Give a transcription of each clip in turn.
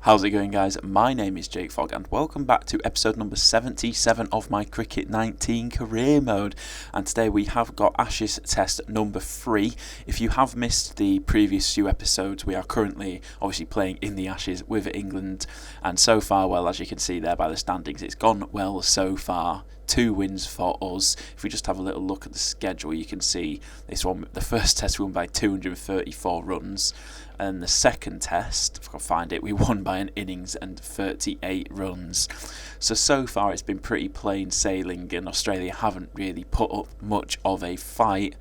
How's it going, guys? My name is Jakefog and welcome back to episode number 77 of my Cricket 19 career mode. And today we have got Ashes test number 3. If you have missed the previous few episodes, we are currently obviously playing in the Ashes with England, and so far, well, as you can see there by the standings, it's gone well so far. 2 wins for us. If we just have a little look at the schedule, you can see this one, the first test we won by 234 runs, and the second test, if I can find it, we won by an innings and 38 runs. So far it's been pretty plain sailing, and Australia haven't really put up much of a fight.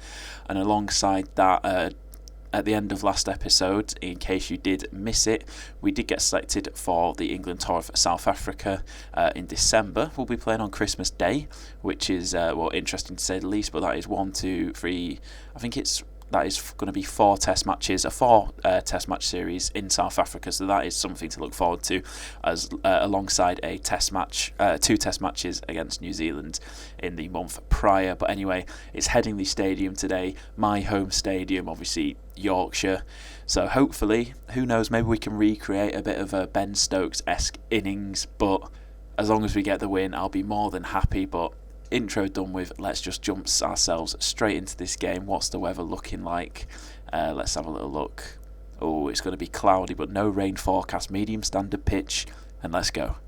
And alongside that, at the end of last episode, in case you did miss it, we did get selected for the England tour of South Africa in December. We'll be playing on Christmas Day, which is well, interesting to say the least, but that is 1, 2, 3, I think that is going to be 4 test matches, a 4 test match series in South Africa, so that is something to look forward to, as alongside a test match, 2 test matches against New Zealand in the month prior. But anyway, it's Headingley Stadium today, my home stadium, obviously Yorkshire, so hopefully, who knows, maybe we can recreate a bit of a Ben Stokes-esque innings, but as long as we get the win, I'll be more than happy. But intro done with, let's just jump ourselves straight into this game. What's the weather looking like? Let's have a little look. Oh, it's going to be cloudy, but no rain forecast, medium standard pitch, and let's go.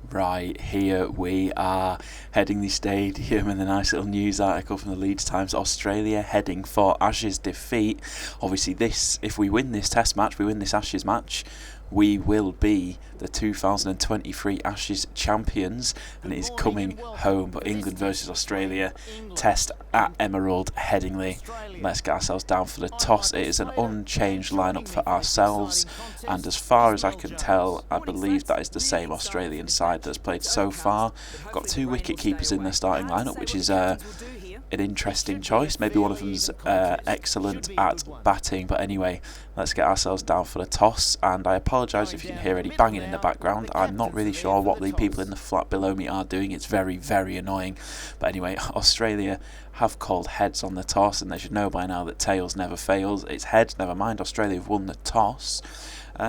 Right, here we are, Headingley Stadium, and the nice little news article from the Leeds Times. Australia heading for Ashes defeat. Obviously this, if we win this test match, we win this Ashes match, we will be the 2023 Ashes champions, and it is coming home. But England versus Australia, test at Emerald, Headingley. Let's get ourselves down for the toss. It is an unchanged lineup for ourselves, and as far as I can tell, I believe that is the same Australian side that's played so far. Got 2 wicket keepers in their starting lineup, which is an interesting choice. Maybe one of them's excellent at batting, but anyway, let's get ourselves down for the toss. And I apologise if you can hear any banging in the background. I'm not really sure what the people in the flat below me are doing. It's very, very annoying. But anyway, Australia have called heads on the toss, and they should know by now that tails never fails. It's heads, never mind, Australia have won the toss.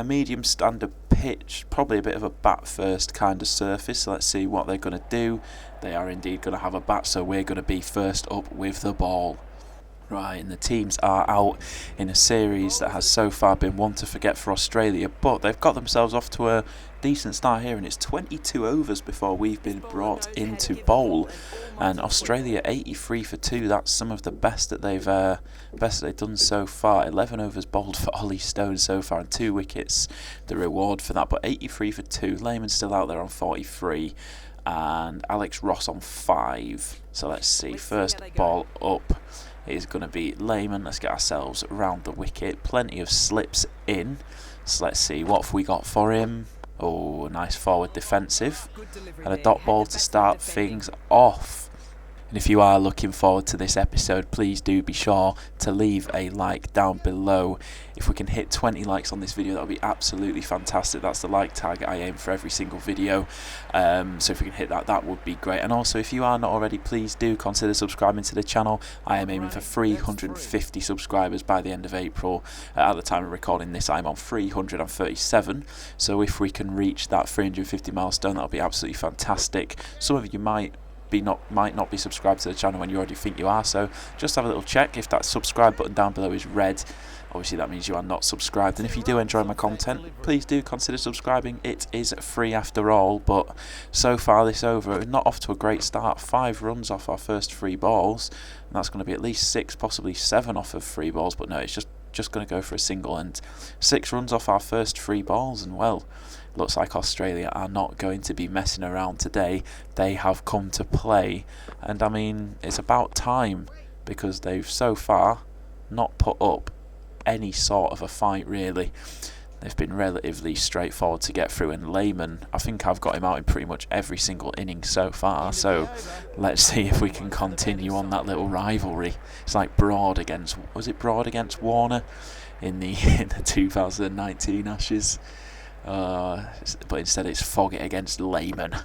Medium standard pitch, probably a bit of a bat first kind of surface, so let's see what they're going to do. They are indeed going to have a bat, so we're going to be first up with the ball. Right, and the teams are out in a series that has so far been one to forget for Australia, but they've got themselves off to a decent start here, and it's 22 overs before we've been brought into bowl, and Australia 83 for 2. That's some of the best that they've done so far. 11 overs bowled for Ollie Stone so far, and 2 wickets the reward for that. But 83 for 2. Lehman's still out there on 43, and Alex Ross on 5. So let's see, first ball up is going to be Lehman. Let's get ourselves round the wicket. Plenty of slips in. So let's see, what have we got for him? Oh, nice forward defensive. And a dot ball to start things off. And if you are looking forward to this episode, please do be sure to leave a like down below. If we can hit 20 likes on this video, that would be absolutely fantastic. That's the like target I aim for every single video. So if we can hit that, that would be great. And also, if you are not already, please do consider subscribing to the channel. I am aiming for 350 subscribers by the end of April. At the time of recording this, I'm on 337. So if we can reach that 350 milestone, that would be absolutely fantastic. Some of you might not be subscribed to the channel when you already think you are, so just have a little check. If that subscribe button down below is red, obviously that means you are not subscribed. And if you do enjoy my content, please do consider subscribing. It is free after all. But so far this over, not off to a great start. 5 runs off our first 3 balls, and that's going to be at least 6, possibly 7 off of 3 balls, but no, it's just going to go for a single, and 6 runs off our first 3 balls. And well, looks like Australia are not going to be messing around today. They have come to play, and I mean, it's about time, because they've so far not put up any sort of a fight really. They've been relatively straightforward to get through, and Lehman, I think I've got him out in pretty much every single inning so far, so let's see if we can continue on that little rivalry. It's like Broad against, was it Broad against Warner in the 2019 Ashes? But instead it's Foggett against Lehman.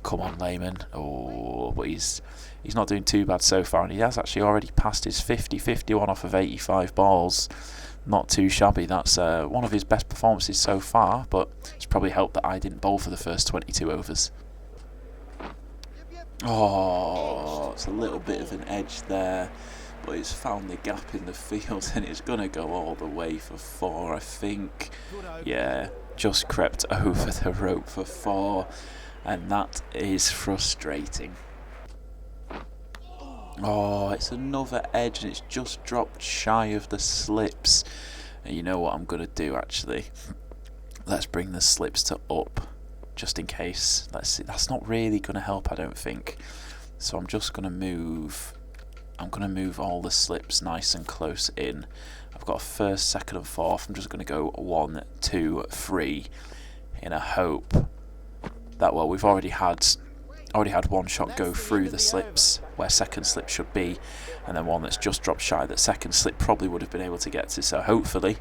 Come on, Lehman. Oh, but he's not doing too bad so far, and he has actually already passed his 50-51 off of 85 balls. not too shabby. That's one of his best performances so far, but it's probably helped that I didn't bowl for the first 22 overs. Oh, it's a little bit of an edge there, but it's found the gap in the field and it's going to go all the way for 4, I think. Yeah, just crept over the rope for 4, and that is frustrating. Oh, it's another edge and it's just dropped shy of the slips. And you know what I'm going to do actually? Let's bring the slips to up, just in case. Let's see, that's not really going to help, I don't think. So I'm just going to move, all the slips nice and close in. I've got a first, second and fourth. I'm just going to go 1, 2, 3 in a hope that, well, we've already had one shot go through the slips where second slip should be, and then one that's just dropped shy that second slip probably would have been able to get to, so hopefully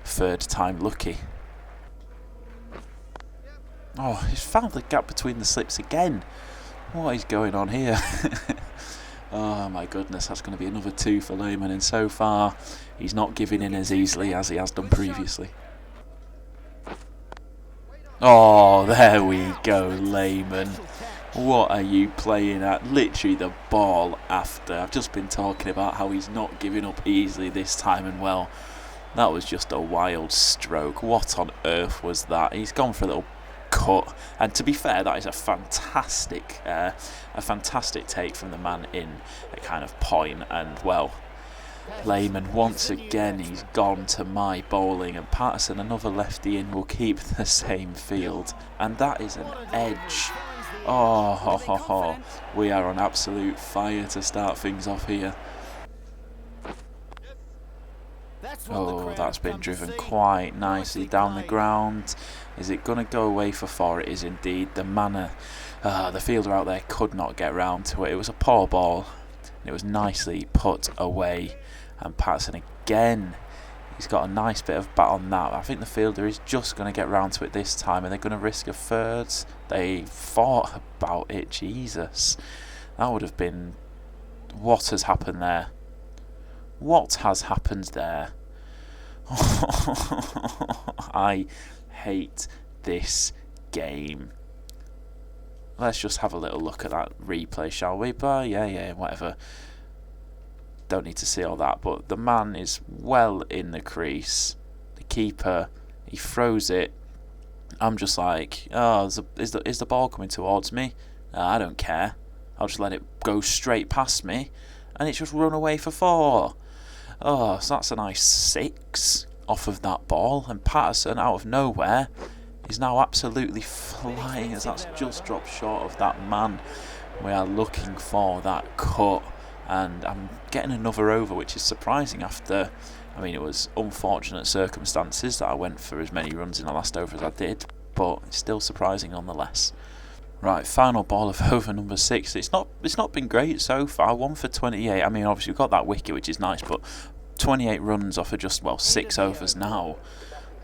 third time lucky. Oh, he's found the gap between the slips again. What is going on here? Oh my goodness, that's going to be another 2 for Lehman, and so far he's not giving in as easily as he has done previously. Oh, there we go, Lehman. What are you playing at? Literally the ball after. I've just been talking about how he's not giving up easily this time, and well, that was just a wild stroke. What on earth was that? He's gone for a little cut, and to be fair, that is a fantastic take from the man in a kind of point, and well, Lehman once again, he's gone to my bowling, and Patterson, another lefty in, will keep the same field, and that is an edge. Oh, we are on absolute fire to start things off here. Oh, that's been driven quite nicely down the ground. Is it going to go away for 4? It is indeed. The fielder out there could not get round to it. It was a poor ball. It was nicely put away. And Patterson again, he's got a nice bit of bat on that. I think the fielder is just going to get round to it this time, and they're going to risk a third. They thought about it. Jesus, that would have been... What has happened there? What has happened there? I hate this game. Let's just have a little look at that replay, shall we? But yeah, whatever. Don't need to see all that, but the man is well in the crease. The keeper, he throws it. I'm just like, oh, is the ball coming towards me? I don't care. I'll just let it go straight past me, and it's just run away for 4. Oh, so that's a nice 6 off of that ball, and Patterson, out of nowhere, is now absolutely flying as that's just dropped short of that man. We are looking for that cut, and I'm getting another over, which is surprising after, I mean, it was unfortunate circumstances that I went for as many runs in the last over as I did, but it's still surprising nonetheless. Right, final ball of over number 6. It's not been great so far. 1 for 28. I mean, obviously we've got that wicket, which is nice, but 28 runs off of just, well, 6 overs now.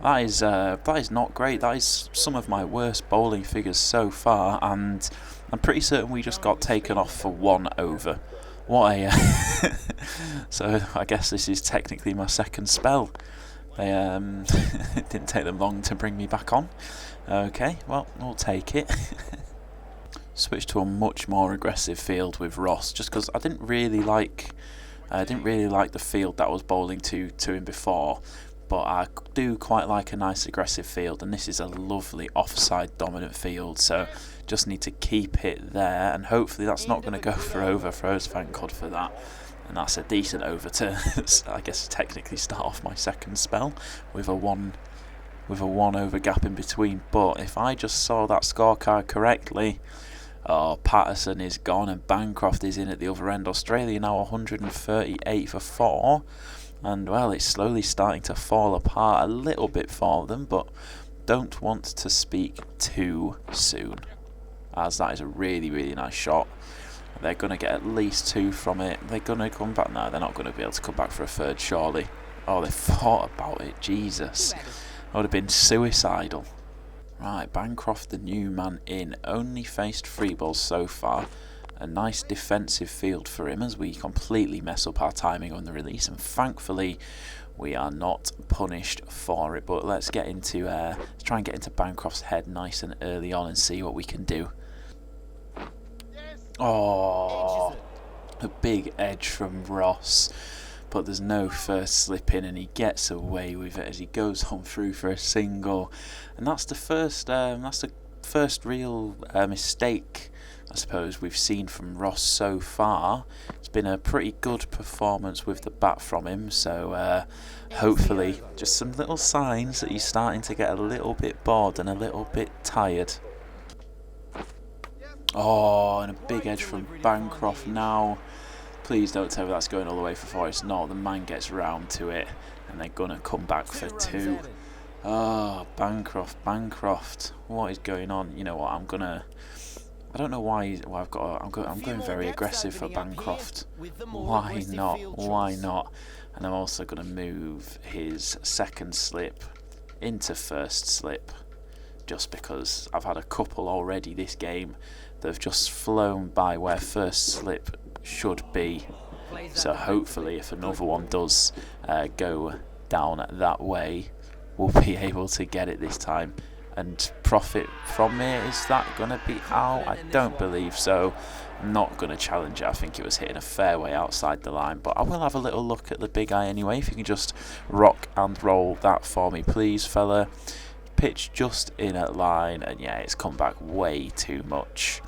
That is not great. That is some of my worst bowling figures so far, and I'm pretty certain we just got taken off for 1 over. What a so I guess this is technically my second spell. They it didn't take them long to bring me back on. Okay, well, we'll take it. Switch to a much more aggressive field with Ross, just because I didn't really like the field that I was bowling to him before, but I do quite like a nice aggressive field, and this is a lovely offside dominant field, so just need to keep it there, and hopefully that's not going to go for over throws, thank God for that. And that's a decent over to, I guess, technically start off my second spell with a 1 over gap in between. But if I just saw that scorecard correctly, oh, Patterson is gone and Bancroft is in at the other end. Australia now 138 for 4, and well, it's slowly starting to fall apart a little bit for them, but don't want to speak too soon, as that is a really, really nice shot. They're going to get at least 2 from it. They're going to come back. No, they're not going to be able to come back for a third, surely. Oh, they thought about it. Jesus. That would have been suicidal. Right, Bancroft, the new man in. Only faced 3 balls so far. A nice defensive field for him as we completely mess up our timing on the release. And thankfully, we are not punished for it. But let's get into let's try and get into Bancroft's head nice and early on and see what we can do. Oh, a big edge from Ross, but there's no first slip in, and he gets away with it as he goes on through for a single. And that's the first real mistake, I suppose, we've seen from Ross so far. It's been a pretty good performance with the bat from him, so hopefully just some little signs that he's starting to get a little bit bored and a little bit tired. Oh, and a big edge from Bancroft now. Please don't tell me that's going all the way for 4. It's not. The man gets round to it, and they're going to come back for 2. Oh, Bancroft. What is going on? You know what? I don't know why I'm going very aggressive for Bancroft. Why not? Why not? And I'm also going to move his second slip into first slip, just because I've had a couple already this game that have just flown by where first slip should be. So hopefully if another one does go down that way, we'll be able to get it this time and profit from it. Is that going to be out? I don't believe so. I'm not going to challenge it. I think it was hitting a fair way outside the line, but I will have a little look at the big eye anyway. If you can just rock and roll that for me, please, fella. Pitch just in at line, and yeah, it's come back way too much,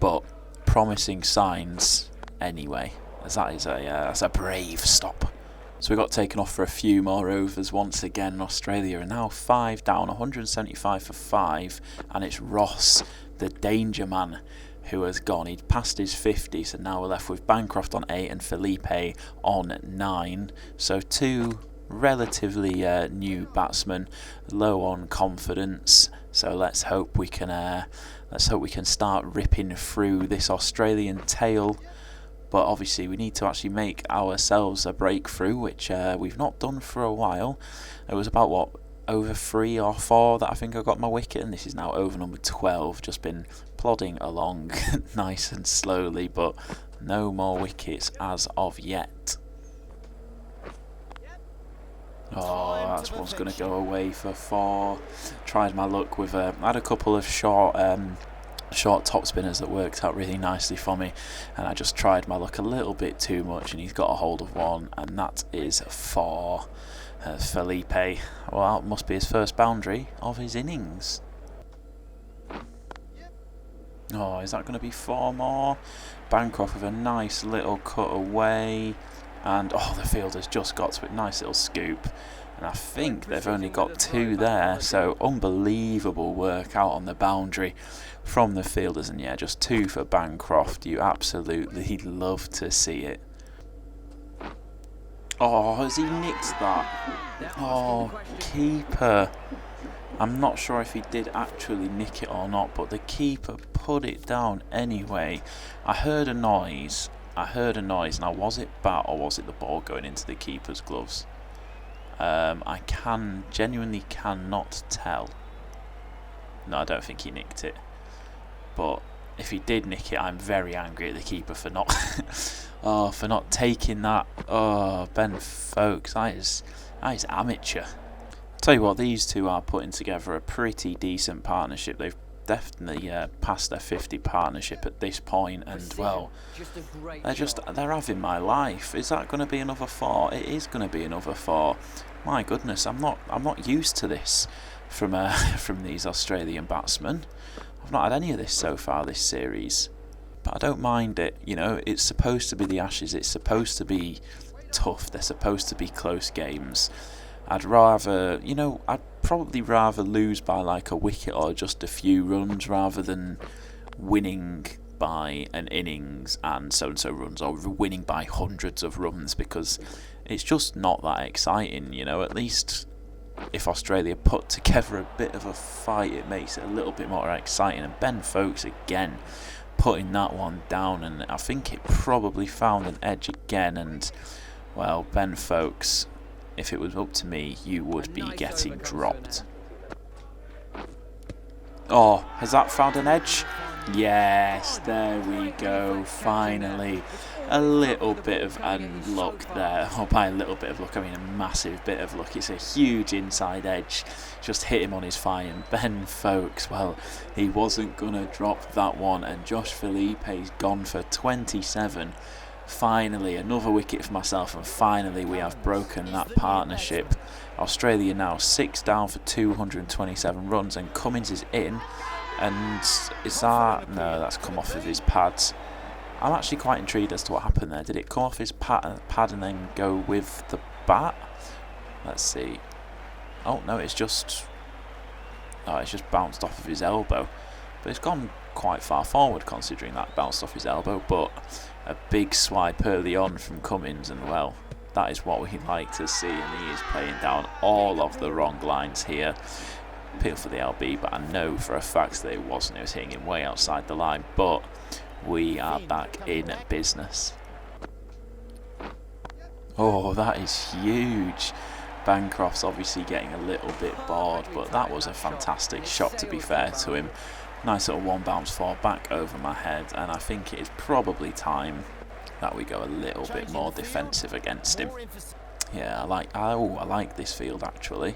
but promising signs anyway, as that's a brave stop. So we got taken off for a few more overs once again. Australia are now 5 down, 175 for 5, and it's Ross, the danger man, who has gone. He'd passed his 50, so now we're left with Bancroft on 8 and Felipe on 9. So 2 relatively new batsmen, low on confidence. So let's hope we can start ripping through this Australian tail. But obviously we need to actually make ourselves a breakthrough, which we've not done for a while. It was about what, over 3 or 4 that I think I got my wicket, and this is now over number 12. Just been plodding along nice and slowly, but no more wickets as of yet. Oh, that one's going to go away for 4. Tried my luck with I had a couple of short top spinners that worked out really nicely for me, and I just tried my luck a little bit too much, and he's got a hold of 1, and that is 4. Felipe, well, it must be his first boundary of his innings. Oh, is that going to be 4 more? Bancroft with a nice little cut away. And oh, the fielder's just got to it. Nice little scoop. And I think they've only got 2 there. So unbelievable work out on the boundary from the fielders. And yeah, just 2 for Bancroft. You absolutely love to see it. Oh, has he nicked that? Oh, keeper. I'm not sure if he did actually nick it or not, but the keeper put it down anyway. I heard a noise. Now was it bat or was it the ball going into the keeper's gloves? I genuinely cannot tell. No, I don't think he nicked it. But if he did nick it, I'm very angry at the keeper for not for not taking that. Oh, Ben Folkes, that is amateur. Tell you what, these two are putting together a pretty decent partnership. They've definitely past their 50 partnership at this point, and well, they're having my life. Is that going to be another 4? It is going to be another 4. My goodness, I'm not used to this from these Australian batsmen. I've not had any of this so far this series, but I don't mind it. You know, it's supposed to be the Ashes. It's supposed to be tough. They're supposed to be close games. I'd probably rather lose by like a wicket or just a few runs rather than winning by an innings and so runs, or winning by hundreds of runs, because it's just not that exciting. You know, at least if Australia put together a bit of a fight, it makes it a little bit more exciting. And Ben Folkes again putting that one down, and I think it probably found an edge again. And well, Ben Folkes, if it was up to me, you would be getting dropped. Oh, has that found an edge? Yes, there we go, finally. A little bit of luck there, or by a little bit of luck I mean a massive bit of luck. It's a huge inside edge, just hit him on his thigh, and Ben Folkes, well, he wasn't going to drop that one, and Josh Philippe's gone for 27. Finally, another wicket for myself, and finally we have broken that partnership. Australia now 6 down for 227 runs, and Cummins is in. And is that... no, that's come off of his pads. I'm actually quite intrigued as to what happened there. Did it come off his pad and then go with the bat? Let's see. Oh, no, it's just... oh, it's just bounced off of his elbow. But it's gone quite far forward considering that bounced off his elbow. But a big swipe early on from Cummins, and well, that is what we like to see. And he is playing down all of the wrong lines here. Appeal for the LB, but I know for a fact that it wasn't. It was hitting him way outside the line, but we are back in business. Oh, that is huge. Bancroft's obviously getting a little bit bored, but that was a fantastic shot, to be fair to him. Nice little one bounce four back over my head, and I think it is probably time that we go a little bit more defensive against him. Yeah, I like this field actually.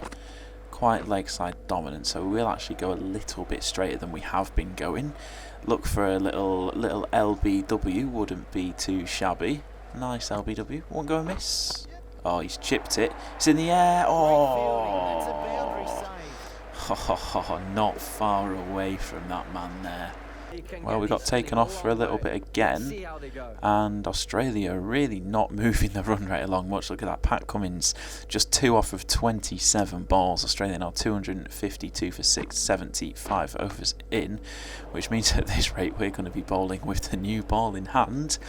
Quite leg side dominant, so we'll actually go a little bit straighter than we have been going. Look for a little LBW, wouldn't be too shabby. Nice LBW, won't go amiss. Oh, he's chipped it. It's in the air. Oh, not far away from that man there. Well, we got taken off for a little bit again, and Australia really not moving the run rate along much. Look at that, Pat Cummins just 2 off of 27 balls. Australia now 252 for 675 overs in, which means at this rate we're going to be bowling with the new ball in hand,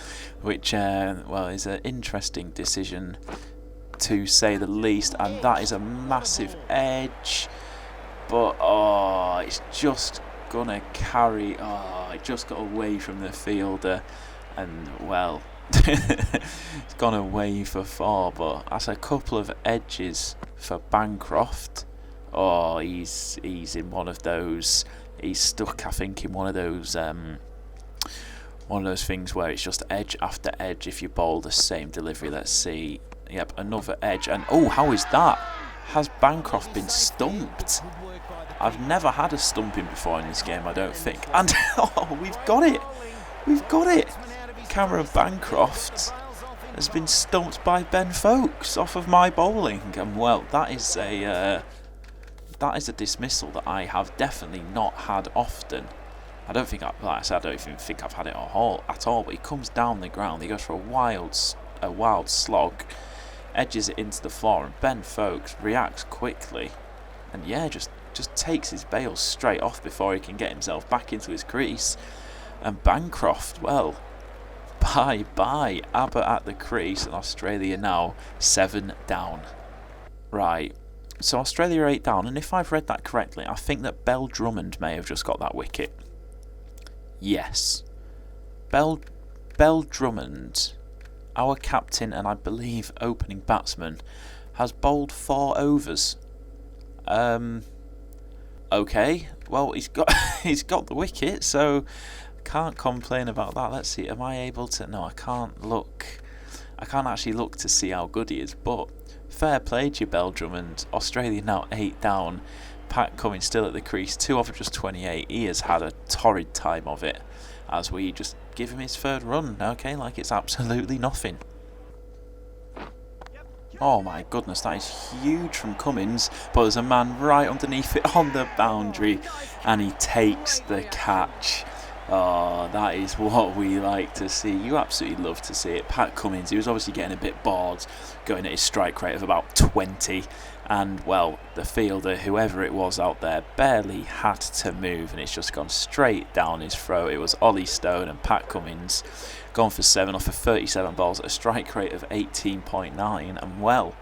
which well, is an interesting decision to say the least. And that is a massive edge, but oh, it's just gonna carry. Oh, it just got away from the fielder, and well, it's gone away for 4. But that's a couple of edges for Bancroft. Oh, he's in one of those. He's stuck, I think, in one of those things where it's just edge after edge. If you bowl the same delivery, let's see. Yep, another edge, and oh, how is that? Has Bancroft been stumped? I've never had a stumping before in this game, I don't think. And oh, we've got it! We've got it! Cameron Bancroft has been stumped by Ben Folkes off of my bowling, and well, that is a dismissal that I have definitely not had often. I don't think, like I said, I don't even think I've had it at all. But he comes down the ground, he goes for a wild slog, edges it into the floor, and Ben Folkes reacts quickly, and yeah, just takes his bail straight off before he can get himself back into his crease. And Bancroft, well, bye ABBA at the crease, and Australia now 7 down. Right, so Australia are 8 down, and if I've read that correctly, I think that Bell Drummond may have just got that wicket. Yes, Bell Drummond, our captain and I believe opening batsman, has bowled 4 overs. Okay, well, he's got the wicket, so can't complain about that. Let's see, am I able to... no, I can't actually look to see how good he is, but fair play to you, Bell Drummond. Australia now 8 down. Pat Cummins still at the crease, 2 off of just 28. He has had a torrid time of it as we just give him his 3rd run, okay, like it's absolutely nothing. Oh my goodness, that is huge from Cummins, but there's a man right underneath it on the boundary, and he takes the catch. Oh, that is what we like to see. You absolutely love to see it. Pat Cummins, he was obviously getting a bit bored, going at his strike rate of about 20, and well, the fielder, whoever it was out there, barely had to move, and it's just gone straight down his throat. It was Ollie Stone, and Pat Cummins gone for 7 off of 37 balls at a strike rate of 18.9, and well,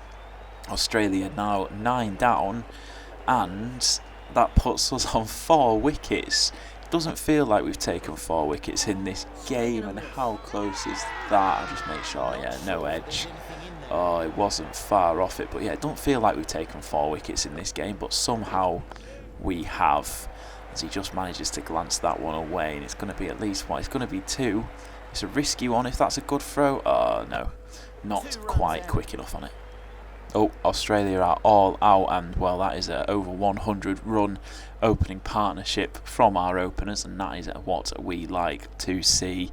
Australia now 9 down, and that puts us on 4 wickets. It doesn't feel like we've taken 4 wickets in this game, and how close is that? I'll just make sure, yeah, no edge. Oh, it wasn't far off it, but yeah, it don't feel like we've taken 4 wickets in this game, but somehow we have. as he just manages to glance that one away, and it's going to be at least what? It's going to be 2. It's a risky one if that's a good throw. Oh no, not quite quick enough on it. Oh, Australia are all out, and well, that is a over 100 run opening partnership from our openers, and that is what we like to see,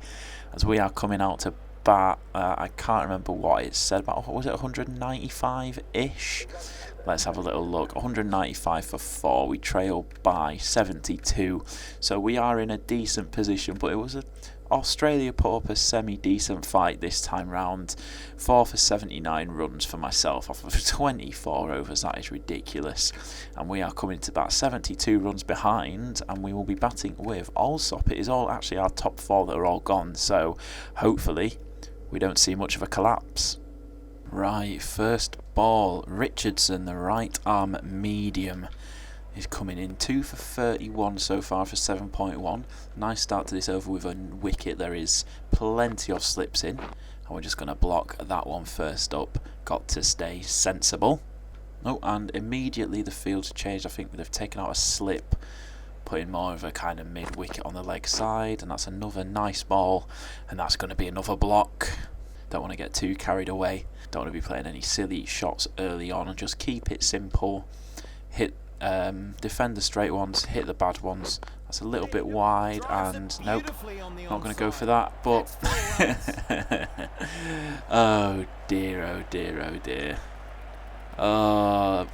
as we are coming out to bat. I can't remember what it said, about, what was it, 195-ish? Let's have a little look. 195 for 4. We trail by 72, so we are in a decent position, but it was a Australia put up a semi-decent fight this time round. 4 for 79 runs for myself off of 24 overs. That is ridiculous. And we are coming to bat 72 runs behind, and we will be batting with Allsop. It is all actually our top 4 that are all gone, so hopefully we don't see much of a collapse. Right, first ball. Richardson, the right arm medium, is coming in 2 for 31 so far for 7.1. Nice start to this over with a wicket. There is plenty of slips in, and we're just going to block that one first up. Got to stay sensible. Oh, and immediately the field's changed. I think they've taken out a slip, putting more of a kind of mid-wicket on the leg side, and that's another nice ball, and that's going to be another block. Don't want to get too carried away. Don't want to be playing any silly shots early on, and just keep it simple. Hit defend the straight ones, hit the bad ones. That's a little bit wide, and nope, not going to go for that, but oh dear, oh dear, oh dear.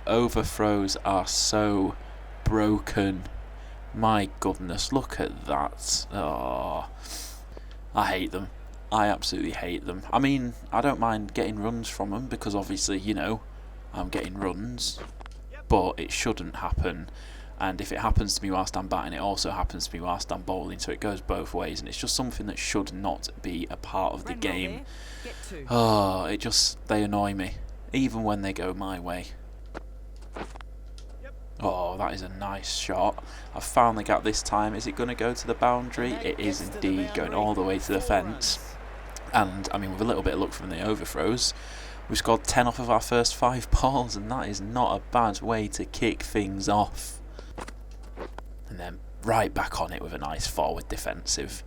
Overthrows are so broken. My goodness, look at that. Oh, I hate them. I absolutely hate them. I mean, I don't mind getting runs from them, because obviously, you know, I'm getting runs. But it shouldn't happen, and if it happens to me whilst I'm batting, it also happens to me whilst I'm bowling, so it goes both ways, and it's just something that should not be a part of the game. Oh, they annoy me, even when they go my way. Oh, that is a nice shot. I've found the gap this time. Is it going to go to the boundary? It is indeed, going all the way to the fence, and I mean, with a little bit of luck from the overthrows, we scored 10 off of our first 5 balls, and that is not a bad way to kick things off. And then right back on it with a nice forward defensive.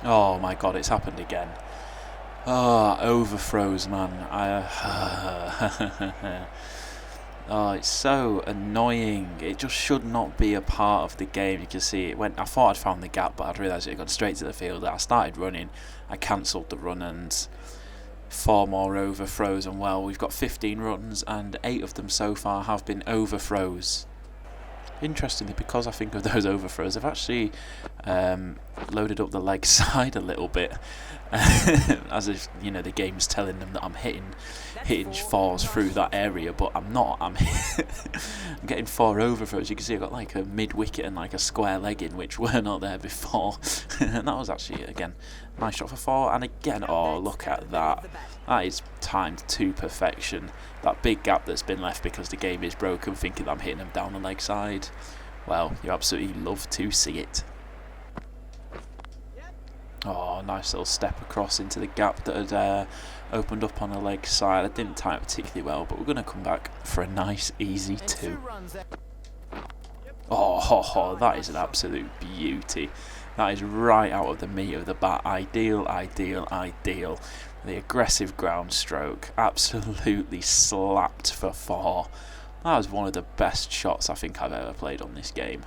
Oh my god, it's happened again. Oh, overthrows, man. Oh, it's so annoying. It just should not be a part of the game. You can see it went. I thought I'd found the gap, but I'd realised it had gone straight to the field. I started running. I cancelled the run, and 4 more overthrows. And well, we've got 15 runs, and 8 of them so far have been overthrows. Interestingly, because I think of those overthrows, I've actually loaded up the leg side a little bit, as if, you know, the game's telling them that I'm hitting 4s through that area, but I'm not. I'm getting 4 overthrows. You can see I've got like a mid-wicket and like a square leg in, which were not there before. And that was actually, again, nice shot for 4. And again, oh, look at that. That is timed to perfection. That big gap that's been left because the game is broken, thinking that I'm hitting them down the leg side. Well, you absolutely love to see it. Oh, nice little step across into the gap that had opened up on the leg side. I didn't time it particularly well, but we're going to come back for a nice, easy 2. Oh, that is an absolute beauty. That is right out of the meat of the bat. Ideal, ideal, ideal. The aggressive ground stroke, absolutely slapped for 4. That was one of the best shots I think I've ever played on this game.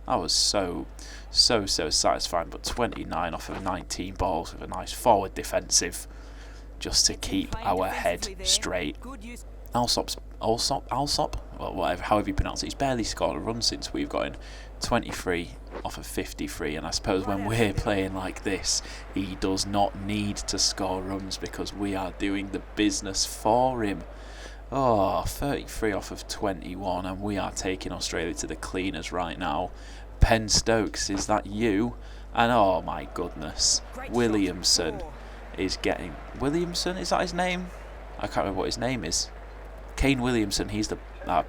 That was so satisfying. But 29 off of 19 balls with a nice forward defensive, just to keep our head straight. Allsop, well, whatever, however you pronounce it, he's barely scored a run since we've got in. 23 off of 53, and I suppose when we're playing like this, he does not need to score runs because we are doing the business for him. Oh, 33 off of 21, and we are taking Australia to the cleaners right now. Ben Stokes, is that you? And oh my goodness, Williamson is getting... Williamson, is that his name? I can't remember what his name is. Kane Williamson, he's the... I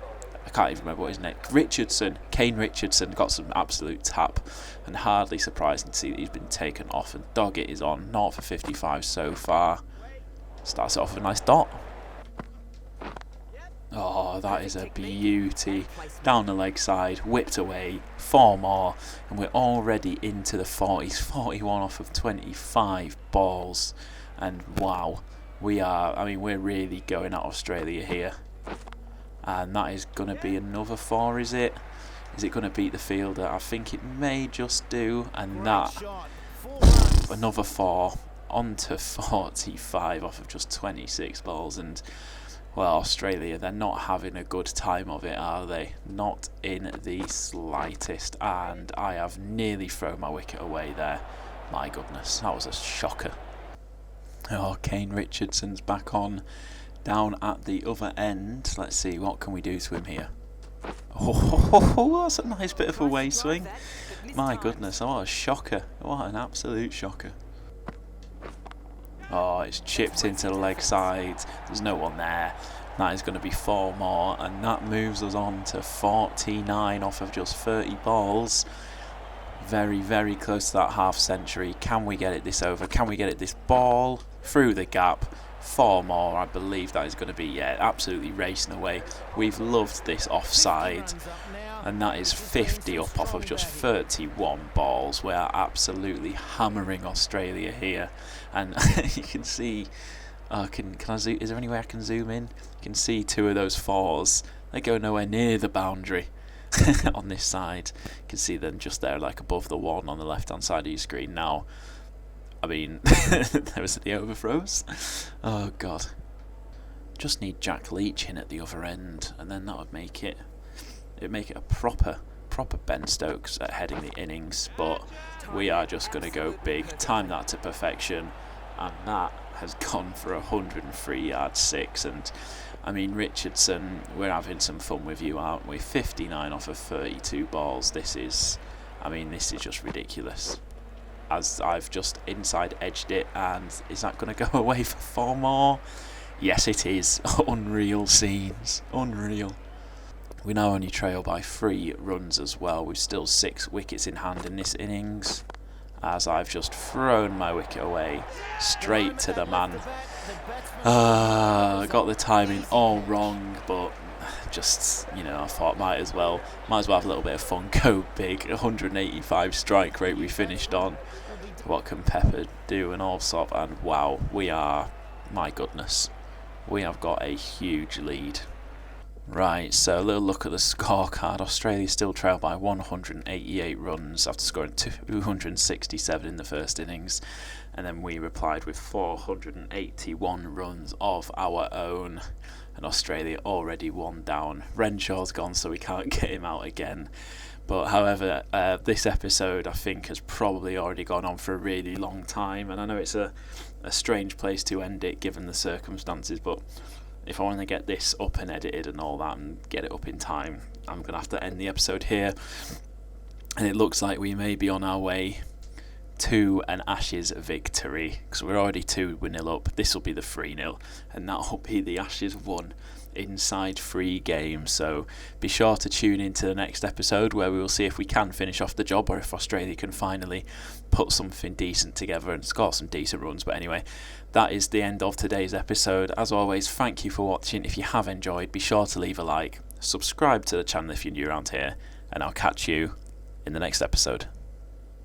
can't even remember what his name. Richardson, Kane Richardson got some absolute tap, and hardly surprising to see that he's been taken off. And Doggett is on 0 for 55 so far. Starts it off with a nice dot. Oh, that is a beauty. Down the leg side, whipped away, 4 more, and we're already into the 40s. 41 off of 25 balls. And wow, we're really going at Australia here. And that is going to be another 4, is it? Is it going to beat the fielder? I think it may just do. And that, another 4, on to 45 off of just 26 balls. And well, Australia, they're not having a good time of it, are they? Not in the slightest. And I have nearly thrown my wicket away there. My goodness, that was a shocker. Oh, Kane Richardson's back on down at the other end. Let's see, what can we do to him here? Oh, that's a nice bit of a way swing. My goodness, what a shocker. What an absolute shocker. Oh, it's chipped into the leg side. There's no one there. That is going to be 4 more, and that moves us on to 49 off of just 30 balls. Very, very close to that half century. Can we get it this over? Can we get it this ball through the gap? 4 more, I believe that is going to be, yeah, absolutely racing away. We've loved this offside, and that is 50 up off of just 31 balls. We are absolutely hammering Australia here, and you can see, can I zoom? Is there any way I can zoom in? You can see 2 of those 4s. They go nowhere near the boundary on this side. You can see them just there, like above the 1 on the left-hand side of your screen now. I mean, there was the overthrows. Oh god. Just need Jack Leach in at the other end, and then that would make it. It'd make it a proper Ben Stokes at Headingley innings. But we are just going to go big, time that to perfection, and that has gone for 103 yard 6. And I mean, Richardson, we're having some fun with you, aren't we? 59 off of 32 balls. This is just ridiculous. As I've just inside edged it, and is that going to go away for 4 more? Yes, it is. Unreal scenes. Unreal. We now only trail by 3 runs as well. We've still 6 wickets in hand in this innings, as I've just thrown my wicket away straight to the man. I got the timing all wrong, but just, I thought might as well have a little bit of fun, go big. 185 strike rate we finished on. What can Pepper do and Allsop? And wow, my goodness, we have got a huge lead. Right, so a little look at the scorecard. Australia still trail by 188 runs after scoring 267 in the first innings, and then we replied with 481 runs of our own, and Australia already 1 down. Renshaw's gone, so we can't get him out again. But however, this episode I think has probably already gone on for a really long time, and I know it's a strange place to end it given the circumstances, but if I want to get this up and edited and all that and get it up in time, I'm going to have to end the episode here. And it looks like we may be on our way to an Ashes victory, because we're already 2-0 up. This will be the 3-0, and that will be the Ashes 1 inside 3 games. So be sure to tune into the next episode, where we will see if we can finish off the job, or if Australia can finally put something decent together and score some decent runs. But anyway, that is the end of today's episode. As always, thank you for watching. If you have enjoyed, be sure to leave a like, subscribe to the channel if you're new around here, and I'll catch you in the next episode.